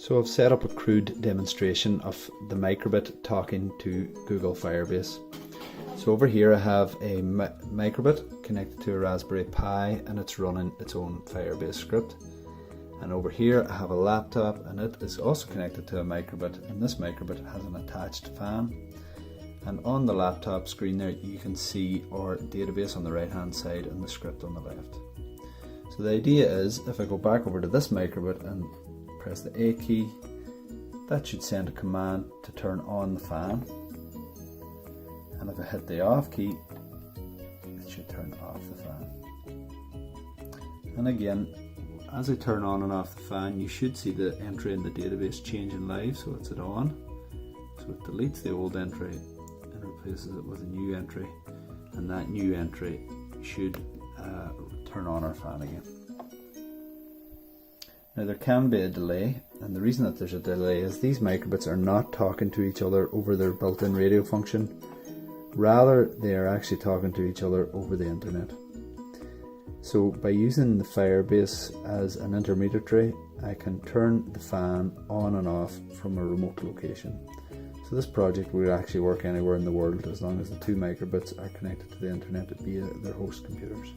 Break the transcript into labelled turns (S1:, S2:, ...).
S1: So I've set up a crude demonstration of the Microbit talking to Google Firebase. So over here I have a Microbit connected to a Raspberry Pi and it's running its own Firebase script. And over here I have a laptop and it is also connected to a Microbit, and this Microbit has an attached fan. And on the laptop screen there you can see our database on the right hand side and the script on the left. So the idea is, if I go back over to this Microbit and press the A key, that should send a command to turn on the fan. And if I hit the off key, it should turn off the fan. And again, as I turn on and off the fan, you should see the entry in the database changing live, so it's at on. So it deletes the old entry and replaces it with a new entry, and that new entry should turn on our fan again. Now there can be a delay, and the reason that there's a delay is these Microbits are not talking to each other over their built-in radio function. Rather, they are actually talking to each other over the internet. So by using the Firebase as an intermediary, I can turn the fan on and off from a remote location. So this project will actually work anywhere in the world as long as the two Microbits are connected to the internet via their host computers.